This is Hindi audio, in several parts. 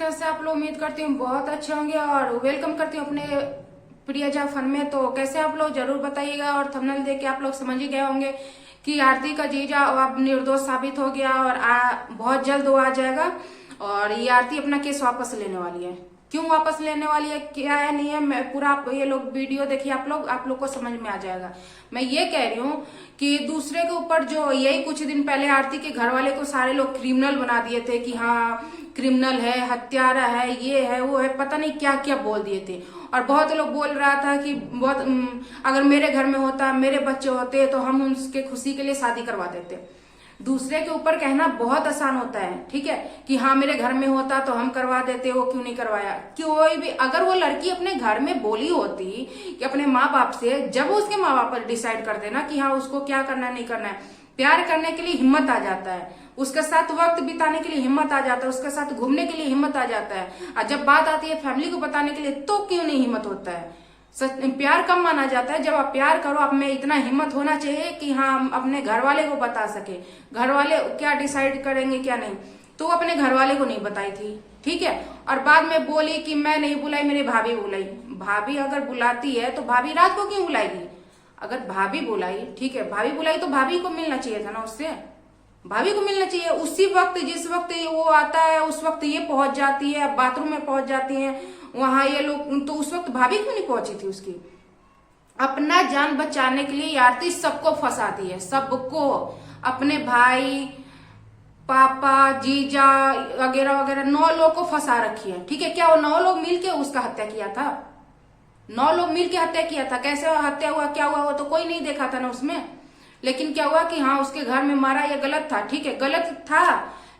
कैसे आप लोग? उम्मीद करती हूँ बहुत अच्छे होंगे और वेलकम करती हूँ अपने प्रियजा फन में। तो कैसे आप लोग जरूर बताइएगा और थंबनेल देख के आप लोग समझ ही गए होंगे कि आरती का जीजा अब निर्दोष साबित हो गया और बहुत जल्द वो आ जाएगा और ये आरती अपना केस वापस लेने वाली है। क्यों वापस लेने वाली है, क्या है नहीं है, मैं पूरा ये लोग वीडियो देखिए, आप लोग को समझ में आ जाएगा। मैं ये कह रही हूँ कि दूसरे के ऊपर जो यही कुछ दिन पहले आरती के घर वाले को सारे लोग क्रिमिनल बना दिए थे कि हाँ क्रिमिनल है, हत्यारा है, ये है वो है, पता नहीं क्या क्या बोल दिए थे। और बहुत लोग बोल रहा था कि बहुत अगर मेरे घर में होता, मेरे बच्चे होते तो हम उसके खुशी के लिए शादी करवा देते। दूसरे के ऊपर कहना बहुत आसान होता है, ठीक है, कि हाँ मेरे घर में होता तो हम करवा देते, वो क्यों नहीं करवाया। कोई भी अगर वो लड़की अपने घर में बोली होती कि अपने माँ बाप से, जब वो उसके माँ बाप डिसाइड कर देना कि हाँ उसको क्या करना है नहीं करना है, प्यार करने के लिए हिम्मत आ जाता है, उसके साथ वक्त बिताने के लिए हिम्मत आ जाता है, उसके साथ घूमने के लिए हिम्मत आ जाता है। और जब बात आती है फैमिली को बताने के लिए तो क्यों नहीं हिम्मत होता है। प्यार कम माना जाता है। जब आप प्यार करो, आप में इतना हिम्मत होना चाहिए कि हाँ हम अपने घर वाले को बता सके। घर वाले क्या डिसाइड करेंगे क्या नहीं, तो वो अपने घर वाले को नहीं बताई थी, ठीक है। और बाद में बोली कि मैं नहीं बुलाई, मेरी भाभी बुलाई। भाभी अगर बुलाती है तो भाभी रात को क्यों बुलाएगी? अगर भाभी बुलाई, ठीक है, भाभी बुलाई तो भाभी को मिलना चाहिए था ना, उससे भाभी को मिलना चाहिए उसी वक्त। जिस वक्त वो आता है उस वक्त ये पहुंच जाती है, बाथरूम में पहुंच जाती है वहां ये लोग, तो उस वक्त भाभी क्यों नहीं पहुंची थी उसकी? अपना जान बचाने के लिए आरती सबको फंसाती है, सबको, अपने भाई, पापा, जीजा वगैरह वगैरह 9 लोग को फंसा रखी है, ठीक है। क्या वो 9 लोग मिलके उसका हत्या किया था? 9 लोग मिलके हत्या किया था। कैसे हत्या हुआ, क्या हुआ, वो तो कोई नहीं देखा था ना उसमें। लेकिन क्या हुआ कि हाँ उसके घर में मारा, ये गलत था, ठीक है, गलत था।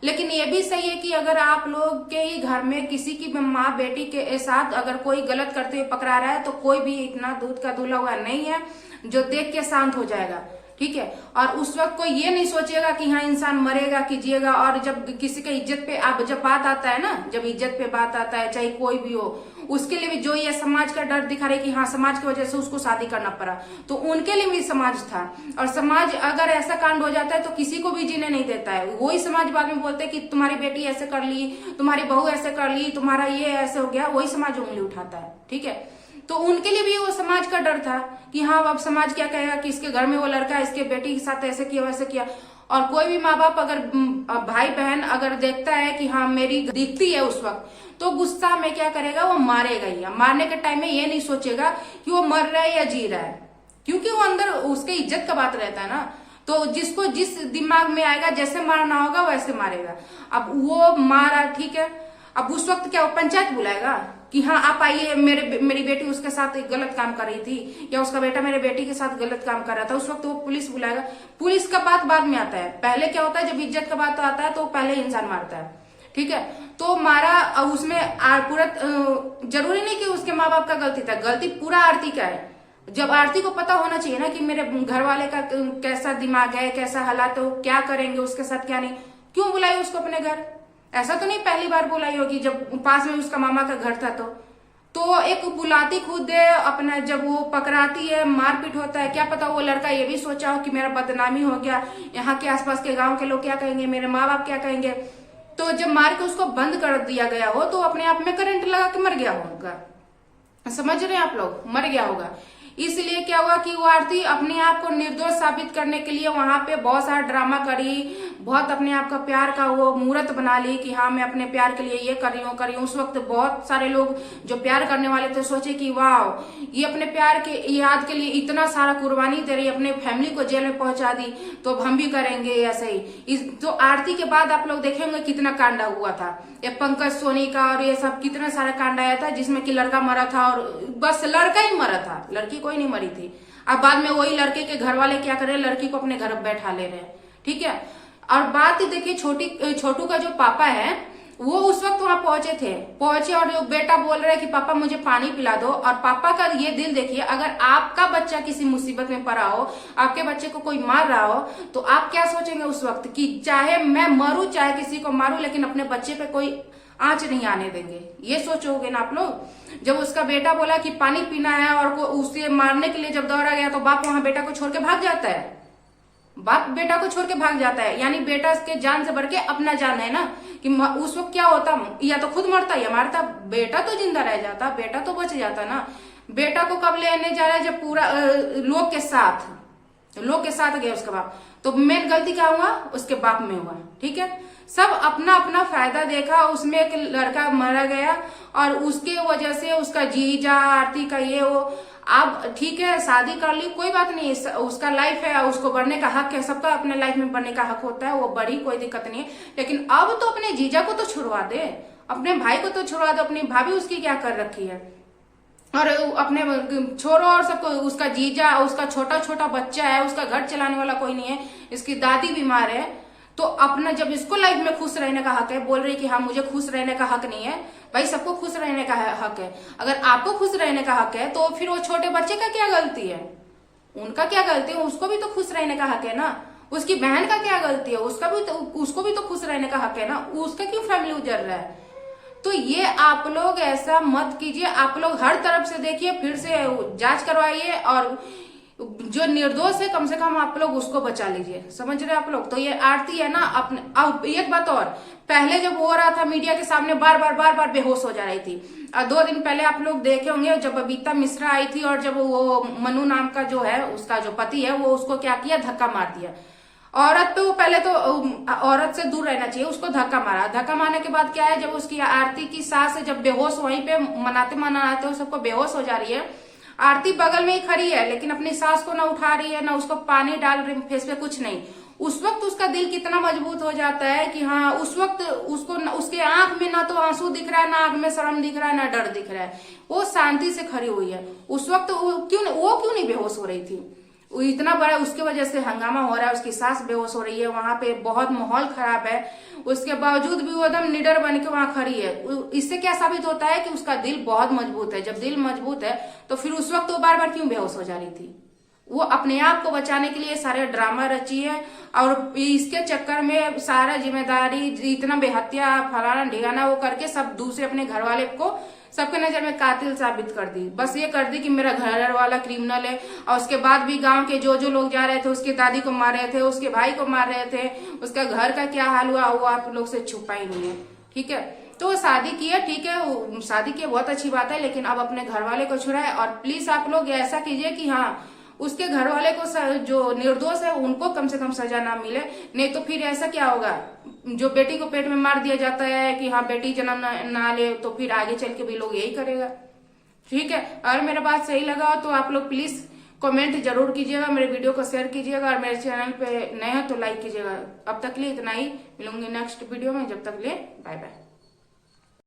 लेकिन ये भी सही है कि अगर आप लोग के ही घर में किसी की माँ बेटी के साथ अगर कोई गलत करते हुए पकड़ा रहा है तो कोई भी इतना दूध का धुला हुआ नहीं है जो देख के शांत हो जाएगा, ठीक है। और उस वक्त कोई ये नहीं सोचेगा कि हाँ इंसान मरेगा कि जिएगा। और जब किसी के इज्जत पे अब जब बात आता है ना, जब इज्जत पे बात आता है, चाहे कोई भी हो, उसके लिए भी जो ये समाज का डर दिखा रहे कि हाँ समाज की वजह से उसको शादी करना पड़ा, तो उनके लिए भी समाज था। और समाज अगर ऐसा कांड हो जाता है तो किसी को भी जीने नहीं देता है। वही समाज बाद में बोलते हैं कि तुम्हारी बेटी ऐसे कर ली, तुम्हारी बहू ऐसे कर ली, तुम्हारा ये ऐसे हो गया, वही समाज उंगली उठाता है, ठीक है। तो उनके लिए भी वो समाज का डर था कि हाँ अब समाज क्या कहेगा कि इसके घर में वो लड़का इसके बेटी के साथ ऐसे किया वैसे किया। और कोई भी माँ बाप अगर भाई बहन अगर देखता है कि हाँ मेरी दिखती है उस वक्त, तो गुस्सा में क्या करेगा, वो मारेगा ही। मारने के टाइम में ये नहीं सोचेगा कि वो मर रहा है या जी रहा है, क्योंकि वो अंदर उसके इज्जत का बात रहता है ना। तो जिसको जिस दिमाग में आएगा जैसे मारना होगा वैसे मारेगा। अब वो मारा, ठीक है, अब उस वक्त क्या वो पंचायत बुलाएगा कि हाँ आप आइए, मेरी बेटी उसके साथ गलत काम कर रही थी या उसका बेटा मेरे बेटी के साथ गलत काम कर रहा था, उस वक्त वो पुलिस बुलाएगा? पुलिस का बात बाद में आता है। पहले क्या होता है, जब इज्जत का बात आता है तो पहले इंसान मारता है, ठीक है। तो मारा, उसमें पूरा जरूरी नहीं कि उसके माँ बाप का गलती था, गलती पूरा आरती का है। जब आरती को पता होना चाहिए ना कि मेरे घर वाले का कैसा दिमाग है, कैसा हालात है, क्या करेंगे उसके साथ क्या नहीं, क्यों बुलाई उसको अपने घर? ऐसा तो नहीं पहली बार बुलाई होगी जब पास में उसका मामा का घर था। तो एक बुलाती खुद है अपना, जब वो पकड़ाती है मारपीट होता है, क्या पता वो लड़का ये भी सोचा हो कि मेरा बदनामी हो गया, यहाँ के आसपास के गांव के लोग क्या कहेंगे, मेरे माँ बाप क्या कहेंगे। तो जब मार के उसको बंद कर दिया गया हो तो अपने आप में करंट लगा के मर गया होगा, समझ रहे हैं आप लोग, मर गया होगा। इसलिए क्या हुआ कि वो आरती अपने आप को निर्दोष साबित करने के लिए वहां पे बहुत सारा ड्रामा करी, बहुत अपने आप का प्यार का वो मूर्त बना ली कि हाँ मैं अपने प्यार के लिए ये कर रही हूँ। उस वक्त बहुत सारे लोग जो प्यार करने वाले थे सोचे कि वाह ये अपने प्यार के याद के लिए इतना सारा कुर्बानी दे रही, अपने फैमिली को जेल में पहुंचा दी, तो अब हम भी करेंगे ऐसे ही। तो आरती के बाद आप लोग देखेंगे कितना कांडा हुआ था, ये पंकज सोनी का और ये सब कितना सारा कांड आया था जिसमें कि लड़का मरा था और बस लड़का ही मरा था, लड़की कोई नहीं मरी थी। अब बाद में वही लड़के के घर वाले क्या कर रहे हैं, लड़की को अपने घर बैठा ले रहे हैं, ठीक है। और बात देखिए छोटू का जो पापा है वो उस वक्त वहां पहुंचे और बेटा बोल रहा है कि पापा मुझे पानी पिला दो। और पापा का ये दिल देखिए, अगर आपका बच्चा किसी मुसीबत में पड़ा हो, आपके बच्चे को कोई मार रहा हो, तो आप क्या सोचेंगे उस वक्त कि चाहे मैं मरूं चाहे किसी को मारूं लेकिन अपने बच्चे पे कोई आंच नहीं आने देंगे, ये सोचोगे ना आप लोग। जब उसका बेटा बोला कि पानी पीना है और उसे मारने के लिए जब दौड़ा गया तो बाप वहां बेटा को छोड़ के भाग जाता है, बाप बेटा को छोड़ के भाग जाता है, यानी बेटा उसके जान से बढ़ के अपना जान है ना, कि उस वक्त क्या होता, या तो खुद मरता या मारता, बेटा तो जिंदा रह जाता, बेटा तो बच जाता ना। बेटा को कब लेने जा रहा है, जब पूरा लोग के साथ गया उसका बाप, तो मेन गलती क्या हुआ, उसके बाप में हुआ। ठीक है, सब अपना अपना फायदा देखा, उसमें एक लड़का मारा गया और उसके वजह से उसका जीजा आरती का ये वो। अब ठीक है, शादी कर ली, कोई बात नहीं, उसका लाइफ है, उसको बढ़ने का हक है, सबका अपने लाइफ में बढ़ने का हक होता है, वो बड़ी कोई दिक्कत नहीं है। लेकिन अब तो अपने जीजा को तो छुड़वा दे, अपने भाई को तो छुड़वा दो, अपनी भाभी उसकी क्या कर रखी है, और अपने छोरो और सबको, उसका जीजा, उसका छोटा छोटा बच्चा है, उसका घर चलाने वाला कोई नहीं है, इसकी दादी बीमार है, तो अपना जब इसको लाइफ में खुश रहने का हक है, बोल रही कि हाँ मुझे खुश रहने का हक नहीं है, भाई सबको खुश रहने का हक है। अगर आपको खुश रहने का हक है तो फिर वो छोटे बच्चे का क्या गलती है, उनका क्या गलती है, उसको भी तो खुश रहने का हक है ना। उसकी बहन का क्या गलती है, उसको भी तो खुश रहने का हक है ना, उसका क्यों फैमिली उजड़ रहा है। तो ये आप लोग ऐसा मत कीजिए, आप लोग हर तरफ से देखिए, फिर से जांच करवाइए, और जो निर्दोष है कम से कम आप लोग उसको बचा लीजिए, समझ रहे आप लोग। तो ये आरती है ना अपने, अब एक बात और, पहले जब हो रहा था मीडिया के सामने बार बार बेहोश हो जा रही थी, और 2 दिन पहले आप लोग देखे होंगे जब बबीता मिश्रा आई थी, और जब वो मनु नाम का जो है उसका जो पति है, वो उसको क्या किया, धक्का मार दिया। औरत पे वो पहले तो औरत से दूर रहना चाहिए, उसको धक्का मारा, धक्का मारने के बाद क्या है, जब उसकी आरती की सास जब बेहोश वहीं पे मनाते सबको बेहोश हो जा रही है, आरती बगल में ही खड़ी है, लेकिन अपनी सास को ना उठा रही है, ना उसको पानी डाल रही फेस पे, कुछ नहीं। उस वक्त उसका दिल कितना मजबूत हो जाता है कि हाँ, उस वक्त उसको उसके आंख में ना तो आंसू दिख रहा है, ना आंख में शर्म दिख रहा है, ना डर दिख रहा है, वो शांति से खड़ी हुई है। उस वक्त वो क्यों नहीं बेहोश हो रही थी, इतना बड़ा उसके वजह से हंगामा हो रहा है, उसकी सास बेहोश हो रही है, वहां पे बहुत माहौल खराब है, उसके बावजूद भी वो एकदम निडर बन के वहां खड़ी है। इससे क्या साबित होता है कि उसका दिल बहुत मजबूत है। जब दिल मजबूत है तो फिर उस वक्त वो बार बार क्यों बेहोश हो जा रही थी, वो अपने आप को बचाने के लिए सारे ड्रामा रची है, और इसके चक्कर में सारा जिम्मेदारी, इतना बेहत्या फलाना ढिगाना वो करके सब दूसरे अपने घर वाले को सबके नजर में कातिल साबित कर दी। बस ये कर दी कि मेरा घर वाला क्रिमिनल है, और उसके बाद भी गांव के जो लोग जा रहे थे, उसकी दादी को मार रहे थे, उसके भाई को मार रहे थे, उसका घर का क्या हाल हुआ वो आप लोग से छुपा ही नहीं है। ठीक है, तो शादी की है, ठीक है, शादी की बहुत अच्छी बात है, लेकिन अब अपने घर वाले को छुड़ाए, और प्लीज आप लोग ऐसा कीजिए कि हाँ, उसके घर वाले को जो निर्दोष है उनको कम से कम सजा ना मिले, नहीं तो फिर ऐसा क्या होगा, जो बेटी को पेट में मार दिया जाता है कि हाँ बेटी जन्म ना ले, तो फिर आगे चल के भी लोग यही करेगा। ठीक है, अगर मेरा बात सही लगा तो आप लोग प्लीज कमेंट जरूर कीजिएगा, मेरे वीडियो को शेयर कीजिएगा, और मेरे चैनल पे नए हो तो लाइक कीजिएगा। अब तक लिए इतना ही, मिलूंगी नेक्स्ट वीडियो में, जब तक लिए बाय बाय।